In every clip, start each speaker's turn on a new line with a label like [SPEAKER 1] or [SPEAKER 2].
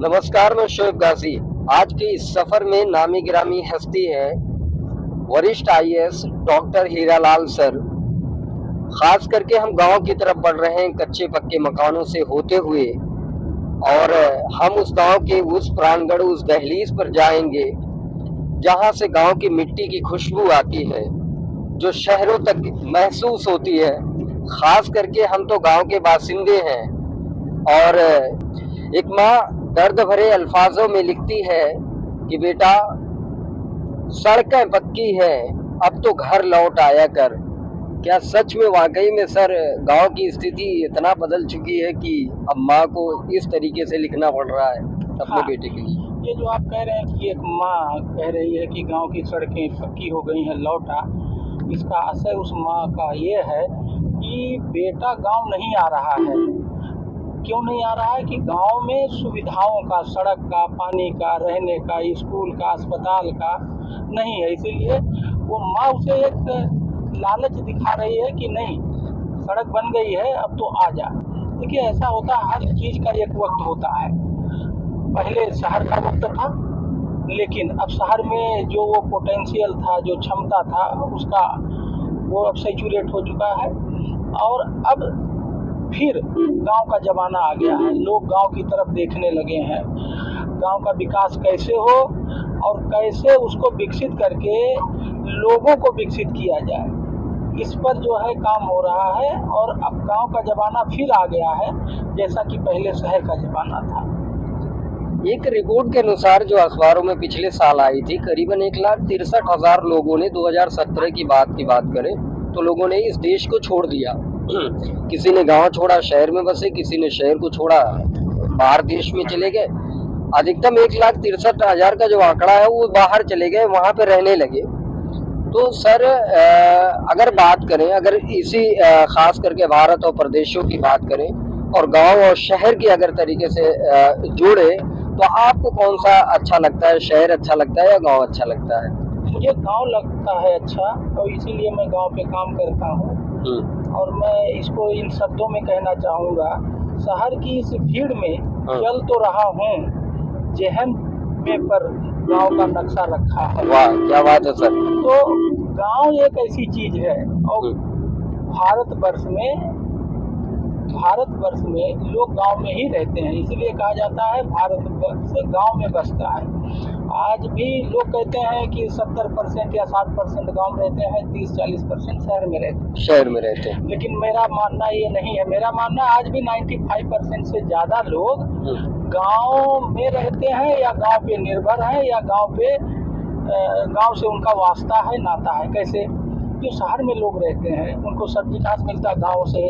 [SPEAKER 1] नमस्कार, मैं शोएब गाजी। आज के इस सफर में नामी गिरामी हस्ती है वरिष्ठ आईएएस डॉक्टर हीरालाल सर। खास करके हम गांव की तरफ बढ़ रहे हैं कच्चे पक्के मकानों से होते हुए, और हम उस गांव के उस प्रांगण, उस दहलीज पर जाएंगे जहां से गांव की मिट्टी की खुशबू आती है जो शहरों तक महसूस होती है। खास करके हम तो गांव के बासिंदे हैं, और एक माँ दर्द भरे अल्फाजों में लिखती है कि बेटा, सड़कें पक्की है, अब तो घर लौट आया कर। क्या सच में वाकई में सर गांव की स्थिति इतना बदल चुकी है कि अब माँ को इस तरीके से लिखना पड़ रहा है अपने बेटे के लिए?
[SPEAKER 2] ये जो आप कह रहे हैं कि एक माँ कह रही है कि गांव की सड़कें पक्की हो गई हैं, लौटा, इसका असर उस माँ का ये है कि बेटा गांव नहीं आ रहा है। क्यों नहीं आ रहा है? कि गांव में सुविधाओं का, सड़क का, पानी का, रहने का, स्कूल का, अस्पताल का नहीं है। इसीलिए वो माँ उसे एक लालच दिखा रही है कि नहीं, सड़क बन गई है, अब तो आ जा। देखिए, ऐसा होता है, हर चीज़ का एक वक्त होता है। पहले शहर का वक्त था, लेकिन अब शहर में जो वो पोटेंशियल था, जो क्षमता था, उसका वो अब सैचुरेट हो चुका है। और अब फिर गांव का ज़माना आ गया है। लोग गांव की तरफ देखने लगे हैं, गांव का विकास कैसे हो और कैसे उसको विकसित करके लोगों को विकसित किया जाए, इस पर जो है काम हो रहा है। और अब गांव का ज़माना फिर आ गया है, जैसा कि पहले शहर का ज़माना था।
[SPEAKER 1] एक रिपोर्ट के अनुसार जो अखबारों में पिछले साल आई थी, करीबन 1,63,000 लोगों ने 2017 की बात करें तो लोगों ने इस देश को छोड़ दिया। किसी ने गांव छोड़ा, शहर में बसे, किसी ने शहर को छोड़ा, बाहर देश में चले गए। अधिकतम 1,63,000 का जो आंकड़ा है वो बाहर चले गए, वहां पे रहने लगे। तो सर अगर बात करें, अगर इसी खास करके भारत और प्रदेशों की बात करें और गांव और शहर की अगर तरीके से जोड़े, तो आपको कौन सा अच्छा लगता है? शहर अच्छा लगता है या गांव अच्छा लगता है?
[SPEAKER 2] मुझे गांव लगता है अच्छा, और इसीलिए मैं गांव पे काम करता हूँ। और मैं इसको इन शब्दों में कहना चाहूँगा, शहर की इस भीड़ में चल तो रहा हूँ, जेहन पेपर गांव का नक्शा रखा है।
[SPEAKER 1] वाह, क्या बात है सर।
[SPEAKER 2] तो गांव एक ऐसी चीज है, और भारतवर्ष में लोग गांव में ही रहते हैं, इसलिए कहा जाता है भारतवर्ष गांव में बसता है। आज भी लोग कहते हैं कि 70% या 60% गांव में रहते हैं, 30-40% शहर में रहते हैं। लेकिन मेरा मानना ये नहीं है। मेरा मानना आज भी 95% से ज़्यादा लोग गांव में रहते हैं, या गांव पे निर्भर हैं, या गांव से उनका वास्ता है, नाता है। कैसे? जो शहर में लोग रहते हैं उनको सब्जी कहाँ से मिलता? गाँव से।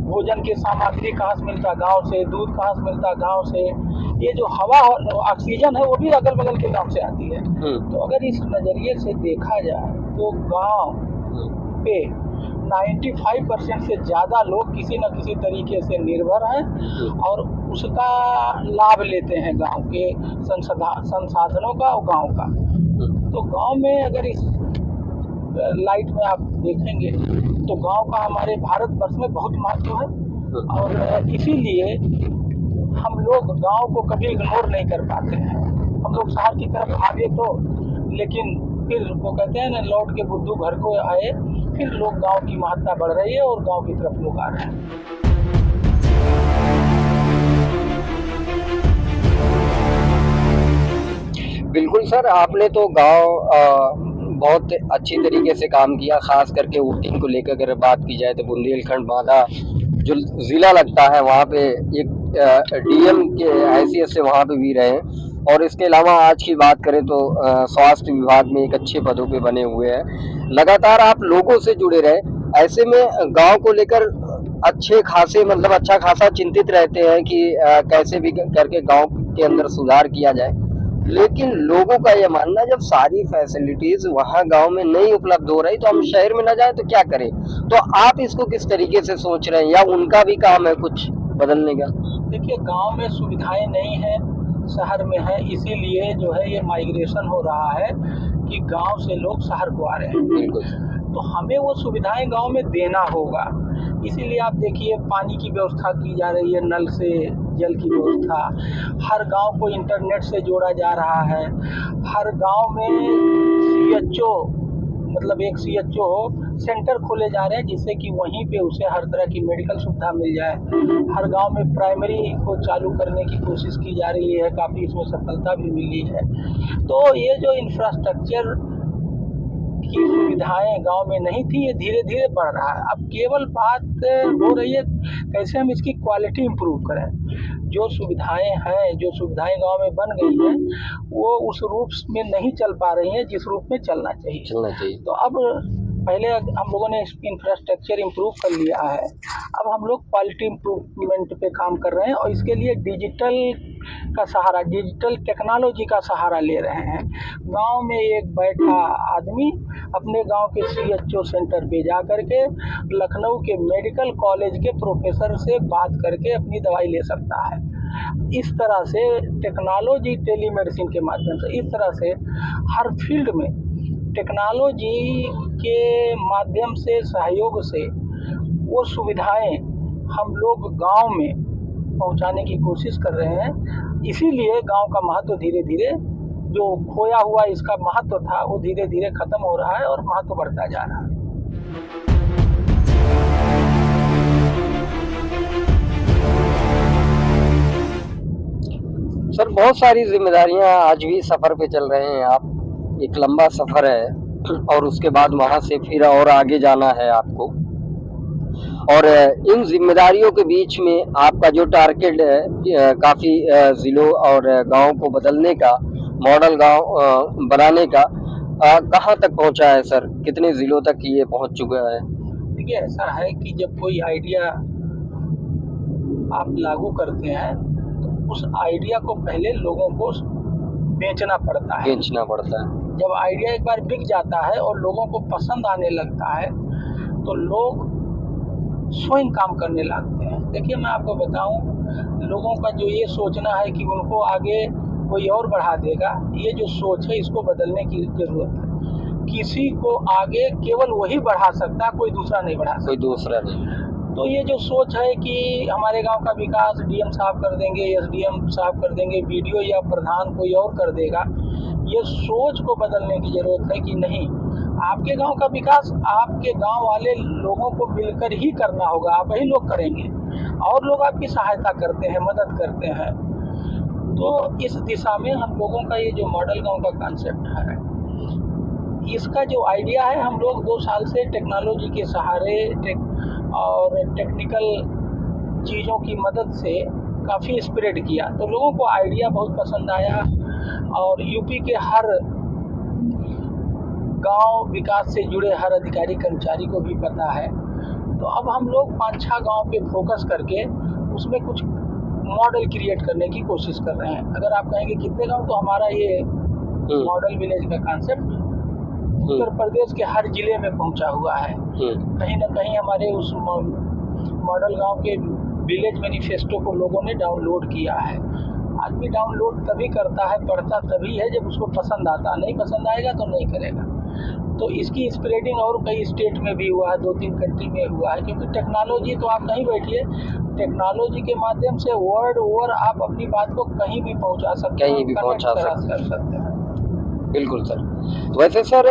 [SPEAKER 2] भोजन की सामग्री कहाँ से मिलता? गांव से। दूध कहाँ से मिलता? गांव से। ये जो हवा और ऑक्सीजन है वो भी अगल बगल के गांव से आती है। तो अगर इस नज़रिए से देखा जाए तो गांव पे 95% से ज़्यादा लोग किसी न किसी तरीके से निर्भर हैं और उसका लाभ लेते हैं, गांव के संसाधनों का और गांव का। तो गांव में अगर इस लाइट में आप देखेंगे तो गांव का हमारे भारतवर्ष में बहुत महत्व है, और इसीलिए हम लोग गांव को कभी इग्नोर नहीं कर पाते हैं। हम लोग शहर की तरफ भागे तो, लेकिन फिर वो कहते हैं ना, लौट के बुद्धू घर को आए। फिर लोग गांव की महत्ता बढ़ रही है और गांव की तरफ लोग आ रहे हैं।
[SPEAKER 1] बिल्कुल सर, आपने तो गांव बहुत अच्छी तरीके से काम किया। खास करके वोटिंग को लेकर अगर बात की जाए तो बुंदेलखंड मादा जो ज़िला लगता है, वहाँ पे एक डीएम के हैसियत से वहाँ पे भी रहे, और इसके अलावा आज की बात करें तो स्वास्थ्य विभाग में एक अच्छे पदों पे बने हुए हैं। लगातार आप लोगों से जुड़े रहे, ऐसे में गांव को लेकर अच्छा खासा चिंतित रहते हैं कि कैसे भी करके गांव के अंदर सुधार किया जाए। लेकिन लोगों का यह मानना, जब सारी फैसिलिटीज वहाँ गांव में नहीं उपलब्ध हो रही तो हम शहर में न जाए तो क्या करें? तो आप इसको किस तरीके से सोच रहे हैं, या उनका भी काम है कुछ बदलने का?
[SPEAKER 2] देखिए, गांव में सुविधाएं नहीं है, शहर में है। इसीलिए जो है ये माइग्रेशन हो रहा है कि गांव से लोग शहर को आ रहे हैं।
[SPEAKER 1] बिल्कुल।
[SPEAKER 2] तो हमें वो सुविधाएं गांव में देना होगा। इसीलिए आप देखिए पानी की व्यवस्था की जा रही है, नल से जल की व्यवस्था, हर गांव को इंटरनेट से जोड़ा जा रहा है, हर गांव में CHO मतलब एक CHO सेंटर खोले जा रहे हैं जिससे कि वहीं पे उसे हर तरह की मेडिकल सुविधा मिल जाए। हर गांव में प्राइमरी को चालू करने की कोशिश की जा रही है, काफ़ी इसमें सफलता भी मिली है। तो ये जो इंफ्रास्ट्रक्चर की सुविधाएं गांव में नहीं थी, ये धीरे धीरे बढ़ रहा है। अब केवल बात हो रही है कैसे हम इसकी क्वालिटी इम्प्रूव करें। जो सुविधाएं हैं, जो सुविधाएं गांव में बन गई हैं, वो उस रूप में नहीं चल पा रही हैं जिस रूप में चलना चाहिए। तो अब पहले हम लोगों ने इंफ्रास्ट्रक्चर इम्प्रूव कर लिया है, अब हम लोग क्वालिटी इम्प्रूवमेंट पे काम कर रहे हैं और इसके लिए डिजिटल का सहारा, डिजिटल टेक्नोलॉजी का सहारा ले रहे हैं। गांव में एक बैठा आदमी अपने गांव के CHO सेंटर पे जा करके लखनऊ के मेडिकल कॉलेज के प्रोफेसर से बात करके अपनी दवाई ले सकता है। इस तरह से टेक्नोलॉजी, टेलीमेडिसिन के माध्यम से, इस तरह से हर फील्ड में टेक्नोलॉजी के माध्यम से, सहयोग से वो सुविधाएं हम लोग गांव में पहुंचाने की कोशिश कर रहे हैं। इसीलिए गांव का महत्व धीरे धीरे, जो खोया हुआ इसका महत्व था, वो धीरे धीरे खत्म हो रहा है और महत्व बढ़ता जा रहा है।
[SPEAKER 1] सर, बहुत सारी जिम्मेदारियां आज भी सफर पे चल रहे हैं आप। एक लंबा सफर है और उसके बाद वहां से फिर और आगे जाना है आपको, और इन जिम्मेदारियों के बीच में आपका जो टारगेट है काफ़ी ज़िलों और गाँव को बदलने का, मॉडल गांव बनाने का, कहाँ तक पहुंचा है सर? कितने ज़िलों तक ये पहुंच चुका है?
[SPEAKER 2] देखिए, ऐसा है कि जब कोई आइडिया आप लागू करते हैं तो उस आइडिया को पहले लोगों को बेचना पड़ता है। जब आइडिया एक बार बिक जाता है और लोगों को पसंद आने लगता है तो लोग स्वयं काम करने लगते हैं। देखिए, मैं आपको बताऊं, लोगों का जो ये सोचना है कि उनको आगे कोई और बढ़ा देगा, ये जो सोच है इसको बदलने की जरूरत है। किसी को आगे केवल वही बढ़ा सकता है, कोई दूसरा नहीं बढ़ा सकता।
[SPEAKER 1] कोई दूसरा नहीं।
[SPEAKER 2] तो ये जो सोच है कि हमारे गांव का विकास DM साहब कर देंगे, SDM साहब कर देंगे, BDO या प्रधान कोई और कर देगा, ये सोच को बदलने की जरूरत है कि नहीं, आपके गांव का विकास आपके गांव वाले लोगों को मिलकर ही करना होगा। आप ही लोग करेंगे और लोग आपकी सहायता करते हैं, मदद करते हैं। तो इस दिशा में हम लोगों का ये जो मॉडल गांव का कॉन्सेप्ट है, इसका जो आइडिया है, हम लोग 2 साल से टेक्नोलॉजी के सहारे और टेक्निकल चीज़ों की मदद से काफ़ी स्प्रेड किया। तो लोगों को आइडिया बहुत पसंद आया और यूपी के हर गांव विकास से जुड़े हर अधिकारी कर्मचारी को भी पता है। तो अब हम लोग 5-6 गांव पे फोकस करके उसमें कुछ मॉडल क्रिएट करने की कोशिश कर रहे हैं। अगर आप कहेंगे कितने गांव, तो हमारा ये मॉडल विलेज का कॉन्सेप्ट उत्तर प्रदेश के हर जिले में पहुंचा हुआ है। कहीं ना कहीं हमारे उस मॉडल गांव के विलेज मैनिफेस्टो को लोगों ने डाउनलोड किया है। आदमी डाउनलोड तभी करता है, पढ़ता तभी है जब उसको पसंद आता। नहीं पसंद आएगा तो नहीं करेगा। तो इसकी स्प्रेडिंग और कई स्टेट में भी हुआ है, 2-3 कंट्री में हुआ है, क्योंकि टेक्नोलॉजी, तो आप कहीं बैठिए, टेक्नोलॉजी के माध्यम से वर्ल्ड ओवर आप अपनी बात को कहीं भी पहुंचा सकते हैं,
[SPEAKER 1] कहीं भी पहुंचा
[SPEAKER 2] सकते हैं।
[SPEAKER 1] बिल्कुल सर। तो वैसे सर,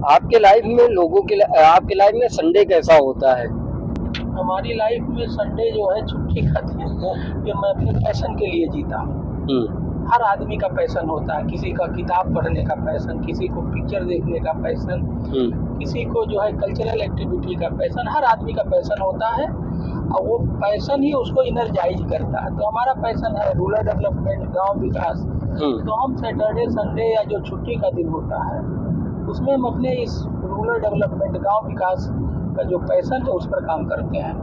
[SPEAKER 1] आपके लाइफ में आपके लाइफ में संडे कैसा होता है?
[SPEAKER 2] हमारी लाइफ में संडे जो है छुट्टी का दिन है, ये मैं अपने पैशन के लिए जीता हूँ। हर आदमी का पैशन होता है, किसी का किताब पढ़ने का पैशन, किसी को पिक्चर देखने का पैशन, किसी को जो है कल्चरल एक्टिविटी का पैशन। हर आदमी का पैशन होता है और वो पैशन ही उसको इनर्जाइज करता है। तो हमारा पैशन है रूरल डेवलपमेंट, गांव विकास। तो हम सैटरडे संडे या जो छुट्टी का दिन होता है उसमें हम अपने इस रूरल डेवलपमेंट, गांव विकास का जो पैशन है उस पर काम करते हैं।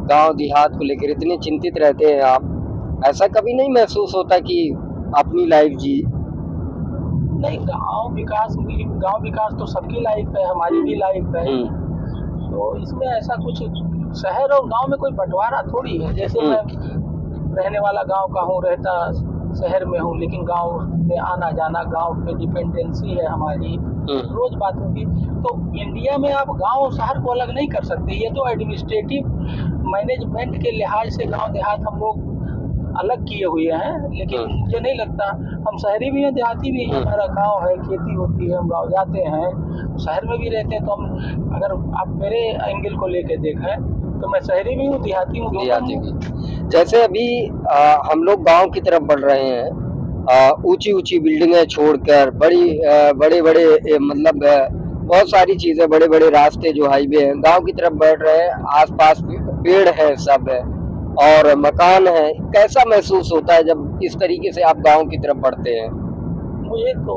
[SPEAKER 1] गांव देहात को लेकर इतने चिंतित रहते हैं आप, ऐसा कभी नहीं महसूस होता कि अपनी लाइफ जी?
[SPEAKER 2] नहीं, गांव विकास तो सबकी लाइफ है, हमारी भी लाइफ है। तो इसमें ऐसा कुछ शहर और गांव में कोई बंटवारा थोड़ी है। जैसे मैं रहने वाला गांव का हूँ, रहता शहर में हूँ, लेकिन गांव में आना जाना, गांव पे डिपेंडेंसी है हमारी रोज बातों की। तो इंडिया में आप गांव शहर को अलग नहीं कर सकते। ये तो एडमिनिस्ट्रेटिव मैनेजमेंट के लिहाज से गांव देहात हम लोग अलग किए हुए हैं, लेकिन मुझे नहीं लगता, हम शहरी भी हैं देहाती भी हैं, हमारा गांव है, खेती होती है, हम गांव जाते हैं, शहर में भी रहते हैं। तो हम, अगर आप मेरे एंगल को लेके देखें तो मैं शहरी भी हूँ, देहाती हूँ,
[SPEAKER 1] देहाती भी। जैसे अभी हम लोग गांव की तरफ बढ़ रहे हैं, ऊंची ऊंची बिल्डिंगें छोड़कर बड़े बड़े मतलब बहुत सारी चीजें, बड़े बड़े रास्ते जो हाईवे हैं, गांव की तरफ बढ़ रहे हैं, आसपास पेड़ है, सब है और मकान है। कैसा महसूस होता है जब इस तरीके से आप गांव की तरफ बढ़ते हैं?
[SPEAKER 2] मुझे तो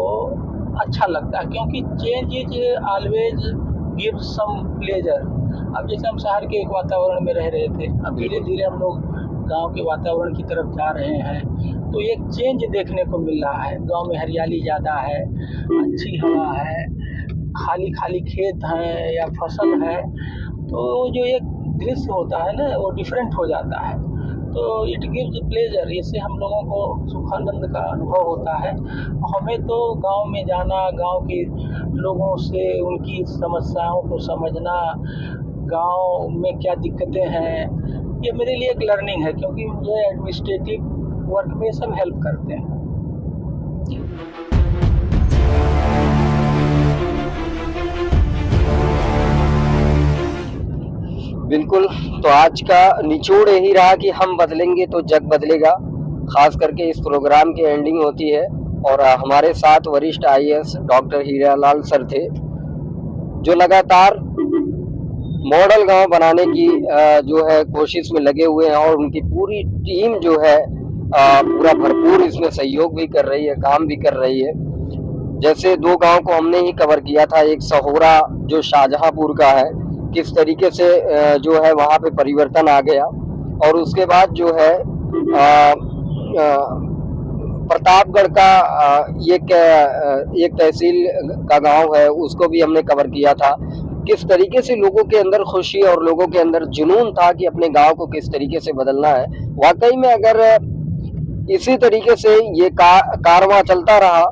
[SPEAKER 2] अच्छा लगता है, क्योंकि change is always give some pleasure. अब जैसे हम शहर के एक वातावरण में रह रहे थे, अब धीरे धीरे हम लोग गांव के वातावरण की तरफ जा रहे हैं, तो एक चेंज देखने को मिल रहा है। गांव में हरियाली ज़्यादा है, अच्छी हवा है, खाली खाली खेत हैं या फसल है, तो जो एक दृश्य होता है ना, वो डिफरेंट हो जाता है। तो इट गिव्स प्लेजर, इससे हम लोगों को सुखानंद का अनुभव होता है। हमें तो गांव में जाना, गांव के लोगों से उनकी समस्याओं को समझना, गांव में क्या दिक्कतें हैं, ये मेरे लिए एक लर्निंग है, क्योंकि मुझे एडमिनिस्ट्रेटिव वर्क में सब हेल्प करते हैं।
[SPEAKER 1] बिल्कुल। तो आज का निचोड़ यही रहा कि हम बदलेंगे तो जग बदलेगा। खास करके इस प्रोग्राम की एंडिंग होती है और हमारे साथ वरिष्ठ आईएएस डॉक्टर हीरालाल सर थे, जो लगातार मॉडल गांव बनाने की जो है कोशिश में लगे हुए हैं और उनकी पूरी टीम जो है पूरा भरपूर इसमें सहयोग भी कर रही है, काम भी कर रही है। जैसे 2 गांव को हमने ही कवर किया था, एक सहोरा जो शाहजहांपुर का है, किस तरीके से जो है वहाँ पे परिवर्तन आ गया, और उसके बाद जो है प्रतापगढ़ का एक तहसील का गांव है, उसको भी हमने कवर किया था। किस तरीके से लोगों के अंदर खुशी और लोगों के अंदर जुनून था कि अपने गांव को किस तरीके से बदलना है। वाकई में अगर इसी तरीके से ये कारवां चलता रहा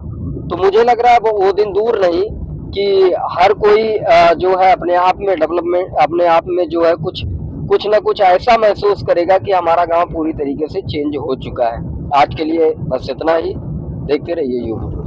[SPEAKER 1] तो मुझे लग रहा है वो दिन दूर नहीं कि हर कोई जो है अपने आप में डेवलपमेंट, अपने आप में जो है कुछ ना कुछ ऐसा महसूस करेगा कि हमारा गांव पूरी तरीके से चेंज हो चुका है। आज के लिए बस इतना ही। देखते रहिए यूट्यूब।